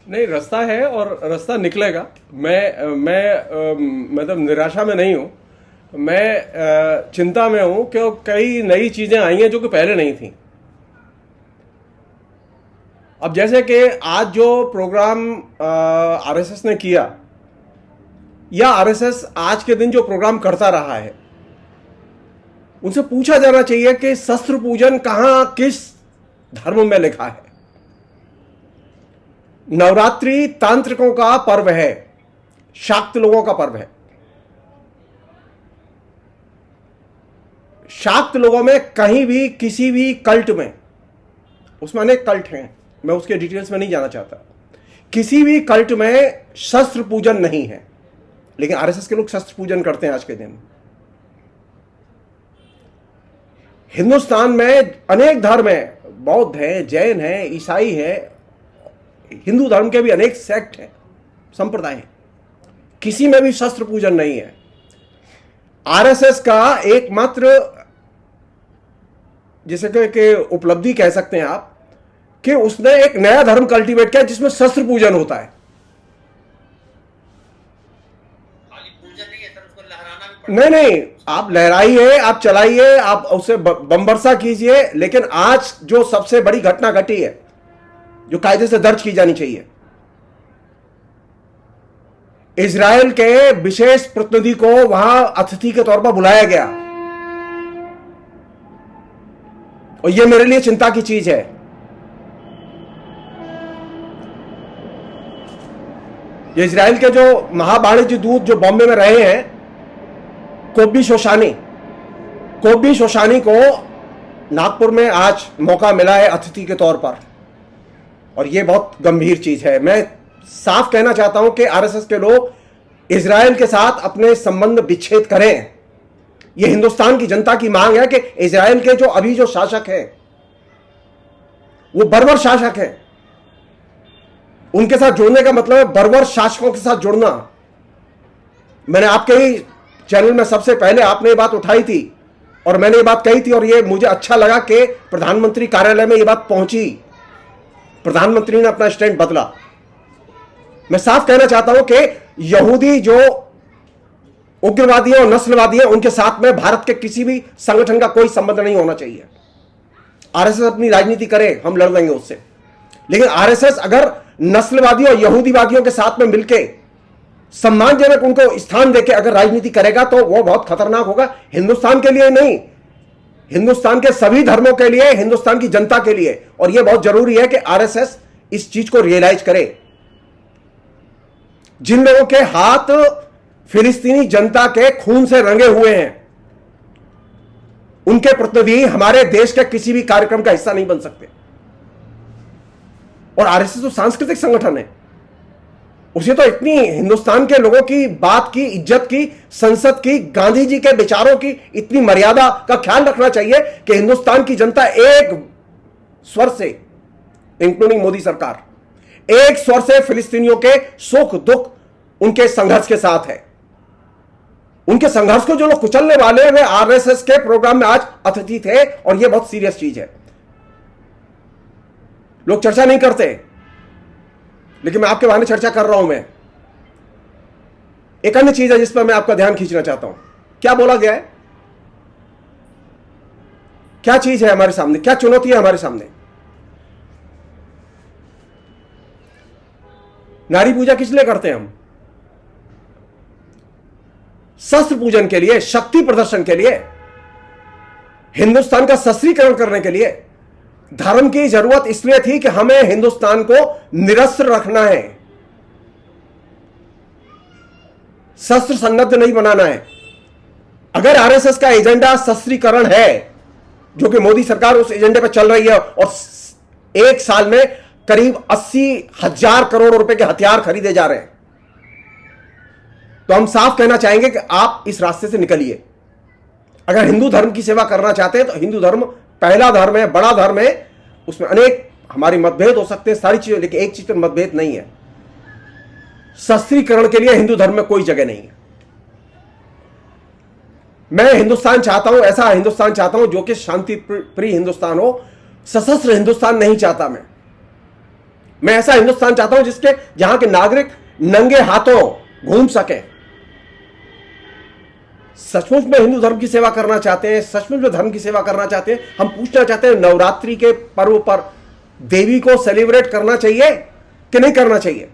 नहीं, रास्ता है और रास्ता निकलेगा। मैं मतलब निराशा में नहीं हूँ। मैं चिंता में हूँ कि कई नई चीजें आई हैं जो कि पहले नहीं थी। अब जैसे कि आज जो प्रोग्राम आरएसएस ने किया, या आरएसएस आज के दिन जो प्रोग्राम करता रहा है, उनसे पूछा जाना चाहिए कि शस्त्र पूजन कहां किस धर्म में लिखा है। नवरात्रि तांत्रिकों का पर्व है, शाक्त लोगों का पर्व है। शाक्त लोगों में कहीं भी किसी भी कल्ट में, उसमें अनेक कल्ट हैं, मैं उसके डिटेल्स में नहीं जाना चाहता, किसी भी कल्ट में शस्त्र पूजन नहीं है। लेकिन आरएसएस के लोग शस्त्र पूजन करते हैं आज के दिन। हिंदुस्तान में अनेक धर्म हैं, बौद्ध हैं, जैन हैं, ईसाई हैं, हिंदू धर्म के भी अनेक सेक्ट हैं, संप्रदाय हैं, किसी में भी शस्त्र पूजन नहीं है। आरएसएस का एकमात्र जिसे कि उपलब्धि कह सकते हैं आप, कि उसने एक नया धर्म कल्टीवेट किया जिसमें शस्त्र पूजन होता है। नहीं नहीं, आप लहराइए, आप चलाइए, आप उसे बम वर्षा कीजिए, लेकिन आज जो सबसे बड़ी घटना घटी है, जो कायदे से दर्ज की जानी चाहिए, इजराइल के विशेष प्रतिनिधि को वहां अतिथि के तौर पर बुलाया गया, और यह मेरे लिए चिंता की चीज है। ये इजराइल के जो महावाणिज्य दूत जो बॉम्बे में रहे हैं, कोबी शोशानी को नागपुर में आज मौका मिला है अतिथि के तौर पर, और यह बहुत गंभीर चीज है। मैं साफ कहना चाहता हूं कि आरएसएस के लोग इजराइल के साथ अपने संबंध विच्छेद करें। यह हिंदुस्तान की जनता की मांग है कि इजराइल के जो अभी जो शासक हैं, वो बर्बर शासक हैं। उनके साथ जुड़ने का मतलब है बर्बर शासकों के साथ जुड़ना। मैंने आपके ही चैनल में सबसे पहले आपने ये बात उठाई थी, और मैंने ये बात कही थी, और ये मुझे अच्छा लगा कि प्रधानमंत्री कार्यालय में ये बात पहुंची, प्रधानमंत्री ने अपना स्टैंड बदला। मैं साफ कहना चाहता हूं कि यहूदी जो उग्रवादी और नस्लवादी हैं, उनके साथ में भारत के किसी भी संगठन का कोई संबंध नहीं होना चाहिए। आरएसएस अपनी राजनीति करे, हम लड़ देंगे उससे, लेकिन आरएसएस अगर नस्लवादी और यहूदीवादियों के साथ में मिलकर सम्मानजनक उनको स्थान देके अगर राजनीति करेगा, तो वो बहुत खतरनाक होगा। हिंदुस्तान के लिए नहीं, हिंदुस्तान के सभी धर्मों के लिए, हिंदुस्तान की जनता के लिए। और यह बहुत जरूरी है कि आरएसएस इस चीज को रियलाइज करे। जिन लोगों के हाथ फिलिस्तीनी जनता के खून से रंगे हुए हैं, उनके प्रतिनिधि हमारे देश के किसी भी कार्यक्रम का हिस्सा नहीं बन सकते। और आरएसएस तो सांस्कृतिक संगठन है, उसे तो इतनी हिंदुस्तान के लोगों की बात की, इज्जत की, संसद की, गांधी जी के विचारों की इतनी मर्यादा का ख्याल रखना चाहिए कि हिंदुस्तान की जनता एक स्वर से, इंक्लूडिंग मोदी सरकार, एक स्वर से फिलिस्तीनियों के सुख दुख, उनके संघर्ष के साथ है। उनके संघर्ष को जो लोग कुचलने वाले हैं, वे आरएसएस के प्रोग्राम में आज अतिथि थे, और यह बहुत सीरियस चीज है। लोग चर्चा नहीं करते, लेकिन मैं आपके बहाने चर्चा कर रहा हूं। मैं एक अन्य चीज है जिस पर मैं आपका ध्यान खींचना चाहता हूं। क्या बोला गया है, क्या चीज है हमारे सामने, क्या चुनौती है हमारे सामने? नारी पूजा किस लिए करते हैं हम? शस्त्र पूजन के लिए, शक्ति प्रदर्शन के लिए, हिंदुस्तान का सशस्त्रीकरण करने के लिए। धर्म की जरूरत इसलिए थी कि हमें हिंदुस्तान को निरस्त्र रखना है, शस्त्र सन्नद्ध नहीं बनाना है। अगर आरएसएस का एजेंडा सशस्त्रीकरण है, जो कि मोदी सरकार उस एजेंडे पर चल रही है, और एक साल में करीब 80,000 करोड़ रुपए के हथियार खरीदे जा रहे हैं, तो हम साफ कहना चाहेंगे कि आप इस रास्ते से निकलिए। अगर हिंदू धर्म की सेवा करना चाहते हैं, तो हिंदू धर्म पहला धर्म है, बड़ा धर्म है, उसमें अनेक हमारी मतभेद हो सकते हैं, सारी चीजें, लेकिन एक चीज पर मतभेद नहीं है, सशस्त्रीकरण के लिए हिंदू धर्म में कोई जगह नहीं है। मैं हिंदुस्तान चाहता हूं, ऐसा हिंदुस्तान चाहता हूं जो कि शांति प्रिय हिंदुस्तान हो, सशस्त्र हिंदुस्तान नहीं चाहता मैं। मैं ऐसा हिंदुस्तान चाहता हूं जिसके जहां के नागरिक नंगे हाथों घूम सके। सचमुच में हिंदू धर्म की सेवा करना चाहते हैं, सचमुच में धर्म की सेवा करना चाहते हैं, हम पूछना चाहते हैं नवरात्रि के पर्व पर देवी को सेलिब्रेट करना चाहिए कि नहीं करना चाहिए?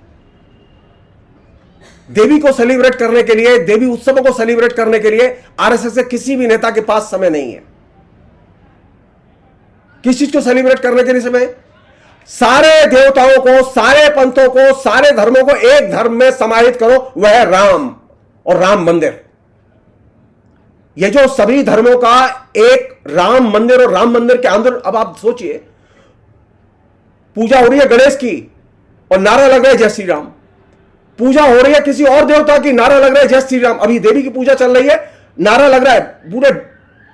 देवी को सेलिब्रेट करने के लिए, देवी उत्सवों को सेलिब्रेट करने के लिए आरएसएस के किसी भी नेता के पास समय नहीं है। किस चीज को सेलिब्रेट करने के लिए समय? सारे देवताओं को, सारे पंथों को, सारे धर्मों को एक धर्म में समाहित करो, वह है राम और राम मंदिर। ये जो सभी धर्मों का एक राम मंदिर और राम मंदिर के अंदर, अब आप सोचिए, पूजा हो रही है गणेश की और नारा लग रहा है जय श्री राम। पूजा हो रही है किसी और देवता की, नारा लग रहा है जय श्री राम। अभी देवी की पूजा चल रही है, नारा लग रहा है, पूरे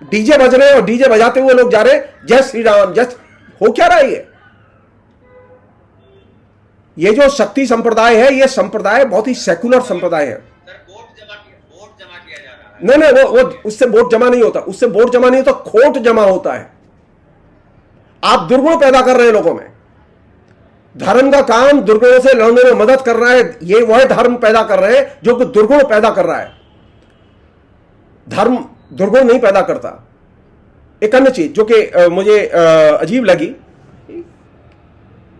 डीजे बज रहे हैं और डीजे बजाते हुए लोग जा रहे हैं जय श्री राम। जय हो क्या रहा है? ये जो शक्ति संप्रदाय है, ये संप्रदाय बहुत ही सेकुलर संप्रदाय है। नहीं, वो उससे वोट जमा नहीं होता, उससे वोट जमा नहीं होता, खोट जमा होता है। आप दुर्गुण पैदा कर रहे हैं लोगों में। धर्म का काम दुर्गुणों से लड़ने में मदद कर रहा है। ये वह धर्म पैदा कर रहे हैं जो कि दुर्गुण पैदा कर रहा है। धर्म दुर्गुण नहीं पैदा करता। एक अन्य चीज जो कि मुझे अजीब लगी,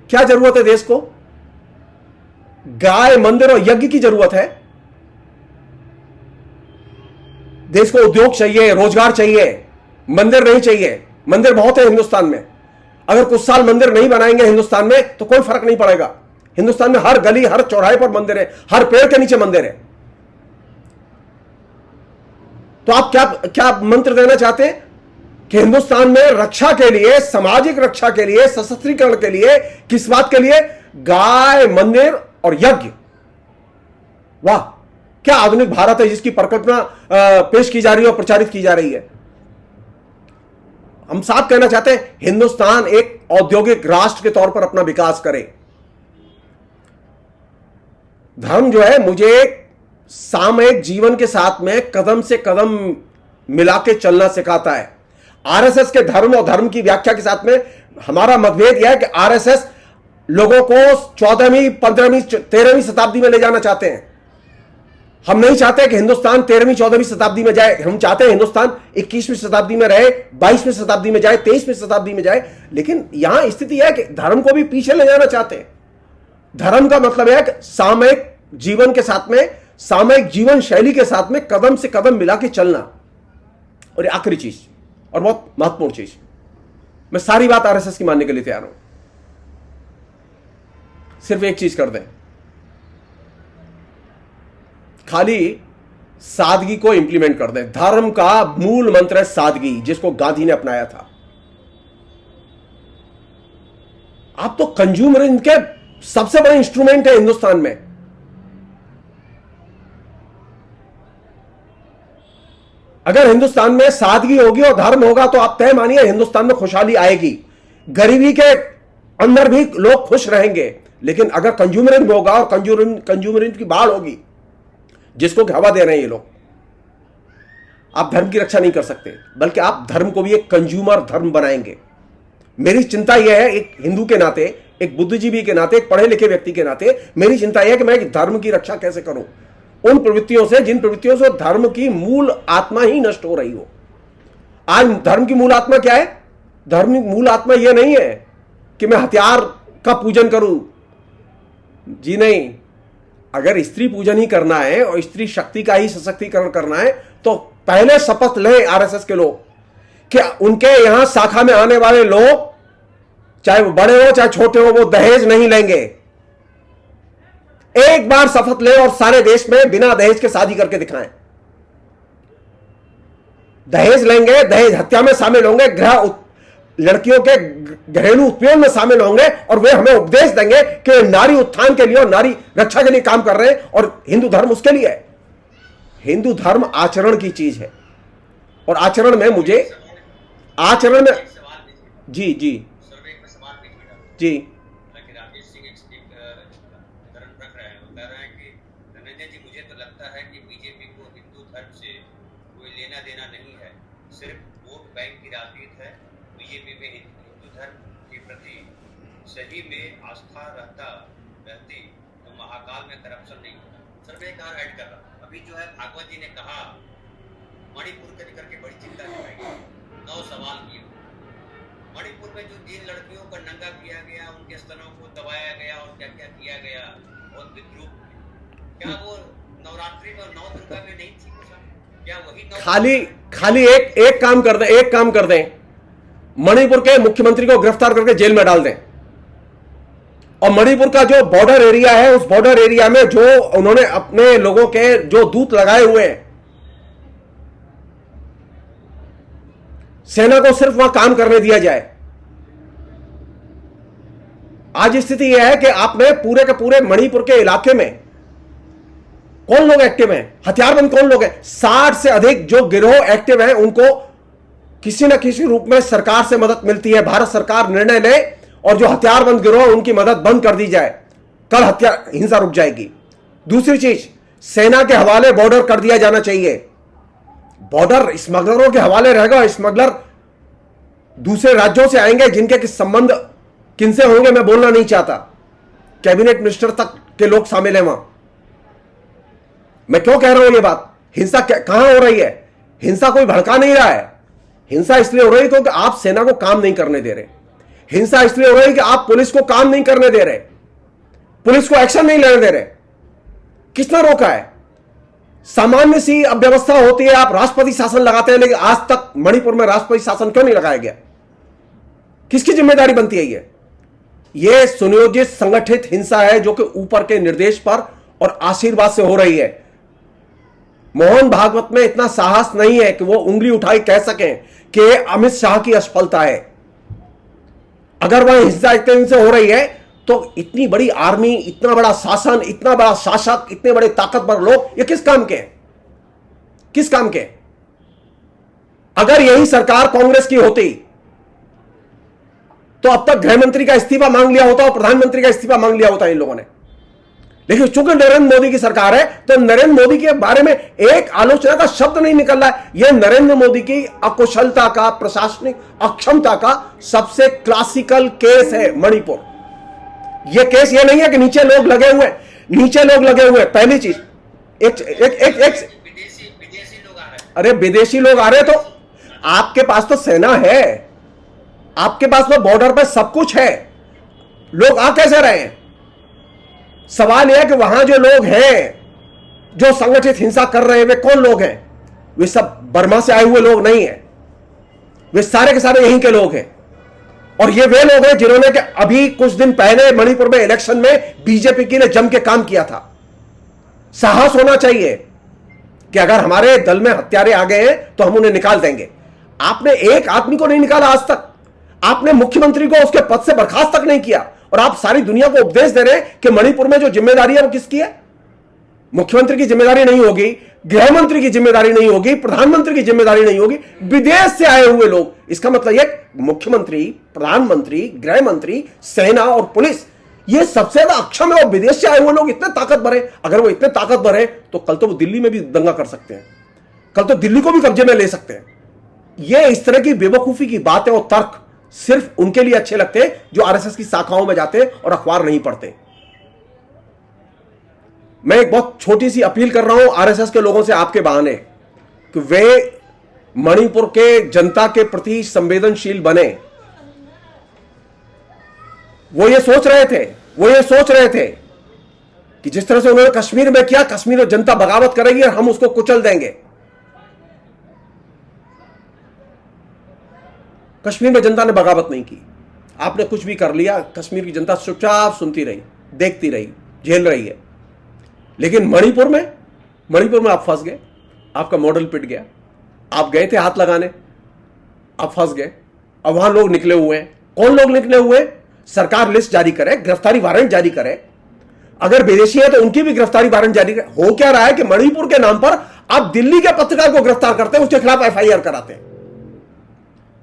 क्या जरूरत है देश को? गाय, मंदिर और यज्ञ की जरूरत है। देश को उद्योग चाहिए, रोजगार चाहिए, मंदिर नहीं चाहिए। मंदिर बहुत है हिंदुस्तान में। अगर कुछ साल मंदिर नहीं बनाएंगे हिंदुस्तान में तो कोई फर्क नहीं पड़ेगा। हिंदुस्तान में हर गली, हर चौराहे पर मंदिर है, हर पेड़ के नीचे मंदिर है। तो आप क्या मंत्र देना चाहते हैं कि हिंदुस्तान में रक्षा के लिए, सामाजिक रक्षा के लिए, सशस्त्रीकरण के लिए, किस बात के लिए? गाय, मंदिर और यज्ञ। वाह, क्या आधुनिक भारत है जिसकी परिकल्पना पेश की जा रही है और प्रचारित की जा रही है। हम साफ कहना चाहते हैं हिंदुस्तान एक औद्योगिक राष्ट्र के तौर पर अपना विकास करे। धर्म जो है मुझे सामूहिक जीवन के साथ में कदम से कदम मिला के चलना सिखाता है। आरएसएस के धर्म और धर्म की व्याख्या के साथ में हमारा मतभेद यह है कि आरएसएस लोगों को 14वीं, 15वीं, 13वीं शताब्दी में ले जाना चाहते हैं। हम नहीं चाहते कि हिंदुस्तान 13वीं, 14वीं शताब्दी में जाए। हम चाहते हैं हिंदुस्तान 21वीं शताब्दी में रहे, 22वीं शताब्दी में जाए, 23वीं शताब्दी में जाए। लेकिन यहां स्थिति है कि धर्म को भी पीछे ले जाना चाहते हैं। धर्म का मतलब है कि सामूहिक जीवन के साथ में, सामूहिक जीवन शैली के साथ में कदम से कदम मिला के चलना। और आखिरी चीज और बहुत महत्वपूर्ण चीज, मैं सारी बात आरएसएस की मानने के लिए तैयार हूं, सिर्फ एक चीज कर दें, खाली सादगी को इंप्लीमेंट कर दें। धर्म का मूल मंत्र है सादगी, जिसको गांधी ने अपनाया था। आप तो कंज्यूमरिज्म के सबसे बड़े इंस्ट्रूमेंट है हिंदुस्तान में। अगर हिंदुस्तान में सादगी होगी और धर्म होगा तो आप तय मानिए हिंदुस्तान में खुशहाली आएगी। गरीबी के अंदर भी लोग खुश रहेंगे। लेकिन अगर कंज्यूमरिज्म होगा और कंज्यूमरिज्म की बाढ़ होगी, जिसको हवा दे रहे हैं ये लोग, आप धर्म की रक्षा नहीं कर सकते, बल्कि आप धर्म को भी एक कंज्यूमर धर्म बनाएंगे। मेरी चिंता यह है, एक हिंदू के नाते, एक बुद्धिजीवी के नाते, एक पढ़े लिखे व्यक्ति के नाते मेरी चिंता यह है कि मैं धर्म की रक्षा कैसे करूं उन प्रवृत्तियों से, जिन प्रवृत्तियों से धर्म की मूल आत्मा ही नष्ट हो रही हो। आज धर्म की मूल आत्मा क्या है? धर्म की मूल आत्मा यह नहीं है कि मैं हथियार का पूजन करूं। जी नहीं, अगर स्त्री पूजन ही करना है और स्त्री शक्ति का ही सशक्तिकरण करना है तो पहले शपथ लें आरएसएस के लोग कि उनके यहां शाखा में आने वाले लोग, चाहे वो बड़े हो चाहे छोटे हो, वो दहेज नहीं लेंगे। एक बार शपथ लें और सारे देश में बिना दहेज के शादी करके दिखाएं। दहेज लेंगे, दहेज हत्या में शामिल होंगे, लड़कियों के घरेलू उत्पीड़न में शामिल होंगे और वे हमें उपदेश देंगे कि नारी उत्थान के लिए और नारी रक्षा के लिए काम कर रहे हैं और हिंदू धर्म उसके लिए है। हिंदू धर्म आचरण की चीज है और आचरण में मुझे आचरण में जी जी जी सही में आस्था रहती तो महाकाल में करप्शन नहीं होता। सर मैं एक और ऐड कर रहा हूँ, अभी जो है भागवत जी ने कहा मणिपुर के लेकर के बड़ी चिंता जताई, 9 सवाल किए। मणिपुर में जो 3 लड़कियों को नंगा किया गया, उनके स्तनों को दबाया गया और क्या क्या किया गया, बहुत विद्रूप, क्या वो नवरात्रि में 9 दुर्गा में नहीं थी? क्या वही खाली एक काम कर दें, मणिपुर के मुख्यमंत्री को गिरफ्तार करके जेल में डाल दें, और मणिपुर का जो बॉर्डर एरिया है उस बॉर्डर एरिया में जो उन्होंने अपने लोगों के जो दूत लगाए हुए हैं, सेना को सिर्फ वहां काम करने दिया जाए। आज स्थिति यह है कि आपने पूरे के पूरे मणिपुर के इलाके में कौन लोग एक्टिव हैं, हथियारबंद कौन लोग हैं, 60 से अधिक जो गिरोह एक्टिव हैं, उनको किसी न किसी रूप में सरकार से मदद मिलती है। भारत सरकार निर्णय ले और जो हथियारबंद गिरोह उनकी मदद बंद कर दी जाए, कल हिंसा रुक जाएगी। दूसरी चीज, सेना के हवाले बॉर्डर कर दिया जाना चाहिए। बॉर्डर स्मगलरों के हवाले रहेगा। स्मगलर दूसरे राज्यों से आएंगे जिनके किस संबंध किनसे होंगे मैं बोलना नहीं चाहता, कैबिनेट मिनिस्टर तक के लोग शामिल हैं वहां। मैं क्यों कह रहा हूं ये बात? हिंसा कहां हो रही है? हिंसा कोई भड़का नहीं रहा है। हिंसा इसलिए हो रही है क्योंकि आप सेना को काम नहीं करने दे रहे। हिंसा इसलिए हो रही है कि आप पुलिस को काम नहीं करने दे रहे, पुलिस को एक्शन नहीं लेने दे रहे। किसने रोका है? सामान्य सी अव्यवस्था होती है, आप राष्ट्रपति शासन लगाते हैं, लेकिन आज तक मणिपुर में राष्ट्रपति शासन क्यों नहीं लगाया गया? किसकी जिम्मेदारी बनती है ये सुनियोजित संगठित हिंसा है जो कि ऊपर के निर्देश पर और आशीर्वाद से हो रही है। मोहन भागवत में इतना साहस नहीं है कि वो उंगली उठाई कह सकें कि अमित शाह की असफलता है। अगर वह हिंसा इतने दिन से हो रही है तो इतनी बड़ी आर्मी, इतना बड़ा शासन, इतना बड़ा शासक, इतने बड़े ताकतवर लोग, ये किस काम के हैं? किस काम के? अगर यही सरकार कांग्रेस की होती तो अब तक गृह मंत्री का इस्तीफा मांग लिया होता और प्रधानमंत्री का इस्तीफा मांग लिया होता इन लोगों ने। लेकिन चूंकि नरेंद्र मोदी की सरकार है तो नरेंद्र मोदी के बारे में एक आलोचना का शब्द नहीं निकल रहा है। यह नरेंद्र मोदी की अकुशलता का, प्रशासनिक अक्षमता का सबसे क्लासिकल केस है मणिपुर। यह केस यह नहीं है कि नीचे लोग लगे हुए, नीचे लोग लगे हुए। पहली चीज, एक विदेशी लोग आ रहे हैं। अरे विदेशी लोग आ रहे तो आपके पास तो सेना है, आपके पास तो बॉर्डर पर सब कुछ है, लोग आ कैसे रहे हैं? सवाल यह है कि वहां जो लोग हैं जो संगठित हिंसा कर रहे हैं वे कौन लोग हैं? वे सब बर्मा से आए हुए लोग नहीं हैं, वे सारे के सारे यहीं के लोग हैं। और ये वे लोग हैं जिन्होंने कि अभी कुछ दिन पहले मणिपुर में इलेक्शन में बीजेपी के लिए जम के काम किया था। साहस होना चाहिए कि अगर हमारे दल में हत्यारे आ गए हैं तो हम उन्हें निकाल देंगे। आपने एक आदमी को नहीं निकाला आज तक, आपने मुख्यमंत्री को उसके पद से बर्खास्त तक नहीं किया, और आप सारी दुनिया को उपदेश दे रहे हैं कि मणिपुर में जो जिम्मेदारी है वो किसकी है? मुख्यमंत्री की जिम्मेदारी नहीं होगी, गृह मंत्री की जिम्मेदारी नहीं होगी, प्रधानमंत्री की जिम्मेदारी नहीं होगी, विदेश से आए हुए लोग। इसका मतलब यह मुख्यमंत्री, प्रधानमंत्री, गृह मंत्री, सेना और पुलिस ये सबसे ज्यादा अक्षम है, और विदेश से आए हुए लोग इतने ताकतवर है। अगर वो इतने ताकतवर है तो कल तो वो दिल्ली में भी दंगा कर सकते हैं, कल तो दिल्ली को भी कब्जे में ले सकते हैं। ये इस तरह की बेवकूफी की बातें और तर्क सिर्फ उनके लिए अच्छे लगते हैं जो आरएसएस की शाखाओं में जाते और अखबार नहीं पढ़ते। मैं एक बहुत छोटी सी अपील कर रहा हूं आरएसएस के लोगों से आपके बहाने कि वे मणिपुर के जनता के प्रति संवेदनशील बने। वो ये सोच रहे थे कि जिस तरह से उन्होंने कश्मीर में किया, कश्मीर में जनता बगावत करेगी और हम उसको कुचल देंगे। कश्मीर में जनता ने बगावत नहीं की, आपने कुछ भी कर लिया, कश्मीर की जनता चुपचाप सुनती रही, देखती रही, झेल रही है। लेकिन मणिपुर में आप फंस गए, आपका मॉडल पिट गया। आप गए थे हाथ लगाने, आप फंस गए। अब वहां लोग निकले हुए हैं। कौन लोग निकले हुए? सरकार लिस्ट जारी करे, गिरफ्तारी वारंट जारी करे, अगर विदेशी है तो उनकी भी गिरफ्तारी वारंट जारी करे। हो क्या रहा है कि मणिपुर के नाम पर आप दिल्ली के पत्रकार को गिरफ्तार करते हैं, उसके खिलाफ एफआईआर कराते हैं।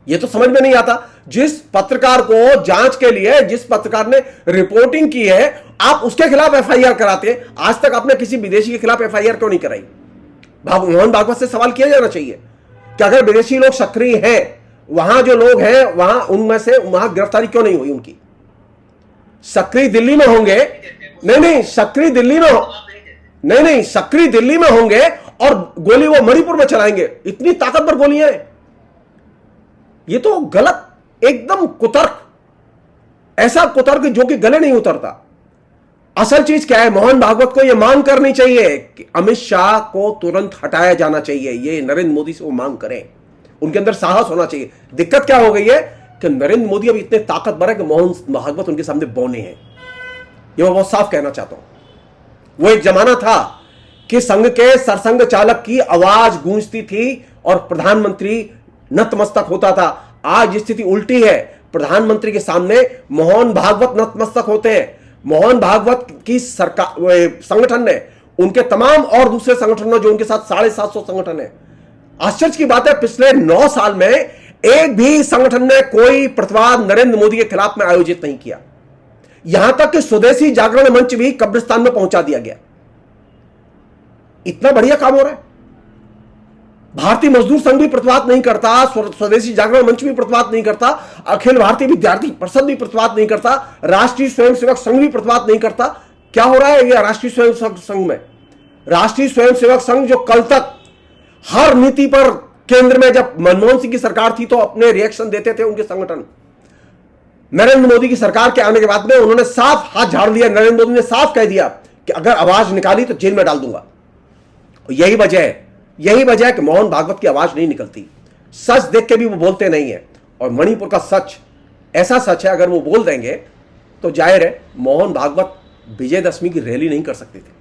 यह तो समझ में नहीं आता। जिस पत्रकार को जांच के लिए, जिस पत्रकार ने रिपोर्टिंग की है, आप उसके खिलाफ एफआईआर कराते हैं। आज तक आपने किसी विदेशी के खिलाफ एफआईआर क्यों नहीं कराई? मोहन भागवत से सवाल किया जाना चाहिए कि अगर विदेशी लोग सक्रिय हैं, वहां जो लोग हैं वहां, उनमें से वहां गिरफ्तारी क्यों नहीं हुई उनकी? सक्रिय दिल्ली में होंगे, नहीं सक्रिय दिल्ली में नहीं सक्रिय दिल्ली में होंगे और गोली वो मणिपुर में चलाएंगे। इतनी ताकतवर गोलियां हैं। ये तो गलत, एकदम कुतर्क, ऐसा कुतर्क जो कि गले नहीं उतरता। असल चीज क्या है, मोहन भागवत को यह मांग करनी चाहिए कि अमित शाह को तुरंत हटाया जाना चाहिए। ये नरेंद्र मोदी से वो मांग करें, उनके अंदर साहस होना चाहिए। दिक्कत क्या हो गई है कि नरेंद्र मोदी अभी इतने ताकतवर है कि मोहन भागवत उनके सामने बौने हैं। ये मैं बहुत साफ कहना चाहता हूं। वो एक जमाना था कि संघ के सरसंघ चालक की आवाज गूंजती थी और प्रधानमंत्री नतमस्तक होता था। आज स्थिति उल्टी है, प्रधानमंत्री के सामने मोहन भागवत नतमस्तक होते हैं। मोहन भागवत की सरकार, संगठन ने, उनके तमाम और दूसरे संगठनों जो उनके साथ 750 संगठन है, आश्चर्य की बात है पिछले 9 साल में एक भी संगठन ने कोई प्रतिवाद नरेंद्र मोदी के खिलाफ में आयोजित नहीं किया। यहां तक कि स्वदेशी जागरण मंच भी कब्रिस्तान में पहुंचा दिया गया। इतना बढ़िया काम हो रहा है। भारतीय मजदूर संघ भी प्रतिवाद नहीं करता, स्वदेशी जागरण मंच भी प्रतिवाद नहीं करता, अखिल भारतीय विद्यार्थी परिषद भी प्रतिवाद नहीं करता, राष्ट्रीय स्वयंसेवक संघ भी प्रतिवाद नहीं करता। क्या हो रहा है ये राष्ट्रीय स्वयंसेवक संघ में? राष्ट्रीय स्वयंसेवक संघ जो कल तक हर नीति पर केंद्र में, जब मनमोहन सिंह की सरकार थी तो अपने रिएक्शन देते थे उनके संगठन, नरेंद्र मोदी की सरकार के आने के बाद में उन्होंने साफ हाथ झाड़ लिया। नरेंद्र मोदी ने साफ कह दिया कि अगर आवाज निकाली तो जेल में डाल दूंगा। यही वजह है कि मोहन भागवत की आवाज नहीं निकलती। सच देख के भी वो बोलते नहीं है। और मणिपुर का सच ऐसा सच है, अगर वो बोल देंगे तो जाहिर है मोहन भागवत विजयदशमी की रैली नहीं कर सकते थे,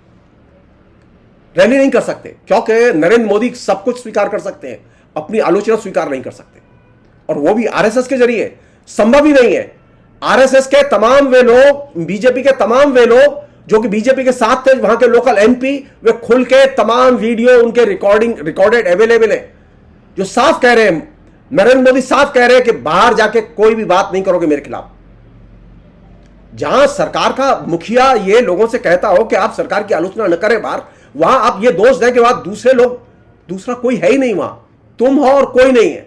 रैली नहीं कर सकते, क्योंकि नरेंद्र मोदी सब कुछ स्वीकार कर सकते हैं, अपनी आलोचना स्वीकार नहीं कर सकते। और वो भी आरएसएस के जरिए संभव ही नहीं है। आरएसएस के तमाम वे लोग, बीजेपी के तमाम वे लोग जो कि बीजेपी के साथ थे, वहां के लोकल एमपी, वे खुल के तमाम वीडियो उनके रिकॉर्डेड अवेलेबल है, जो साफ कह रहे हैं, नरेंद्र मोदी साफ कह रहे हैं कि बाहर जाके कोई भी बात नहीं करोगे मेरे खिलाफ। जहां सरकार का मुखिया ये लोगों से कहता हो कि आप सरकार की आलोचना न करें बाहर, वहां आप ये दोष दें कि वहां दूसरा कोई है ही नहीं, वहां तुम हो और कोई नहीं है।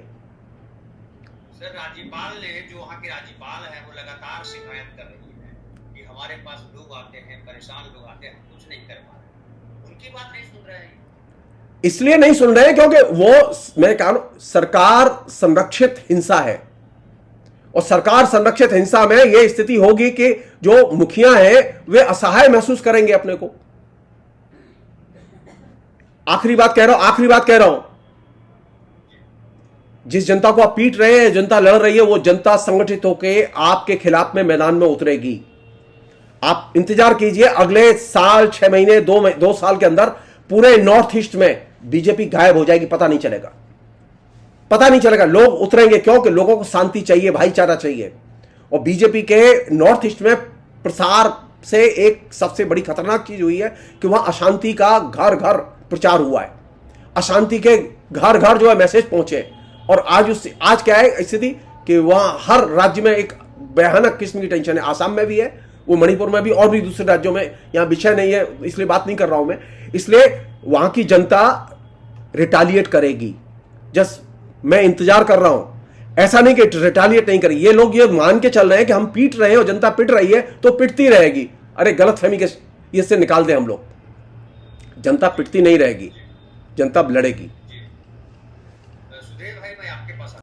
सर, राज्यपाल ने, जो वहां के राज्यपाल है, वो लगातार शिकायत कर रही है कि हमारे पास लोग आते हैं, परेशान लोग आते हैं, कुछ नहीं कर पा रहे। उनकी बात नहीं सुन रहे हैं। इसलिए नहीं सुन रहे हैं क्योंकि वो, मैं कह रहा हूं, सरकार संरक्षित हिंसा है। और सरकार संरक्षित हिंसा में यह स्थिति होगी कि जो मुखिया हैं वे असहाय महसूस करेंगे अपने को। आखिरी बात कह रहा हूं, जिस जनता को आप पीट रहे हैं, जनता लड़ रही है, वो जनता संगठित होकर आपके खिलाफ में मैदान में उतरेगी। आप इंतजार कीजिए, अगले साल, 6 महीने, 2 साल के अंदर पूरे नॉर्थ ईस्ट में बीजेपी गायब हो जाएगी। पता नहीं चलेगा। लोग उतरेंगे, क्योंकि लोगों को शांति चाहिए, भाईचारा चाहिए। और बीजेपी के नॉर्थ ईस्ट में प्रसार से एक सबसे बड़ी खतरनाक चीज हुई है कि वहां अशांति का घर घर प्रचार हुआ है। अशांति के घर घर जो है मैसेज पहुंचे। और आज क्या है स्थिति कि वहां हर राज्य में एक भयानक किस्म की टेंशन है। आसाम में भी है, वो मणिपुर में भी, और भी दूसरे राज्यों में। यहां विषय नहीं है, इसलिए बात नहीं कर रहा हूं मैं। इसलिए वहां की जनता रिटालिएट करेगी। मैं इंतजार कर रहा हूं। ऐसा नहीं कि रिटालिएट नहीं करेगी। ये लोग ये मान के चल रहे हैं कि हम पीट रहे हैं और जनता पिट रही है तो पिटती रहेगी। अरे गलतफहमी के इससे निकाल दें हम लोग। जनता पिटती नहीं रहेगी, जनता लड़ेगी।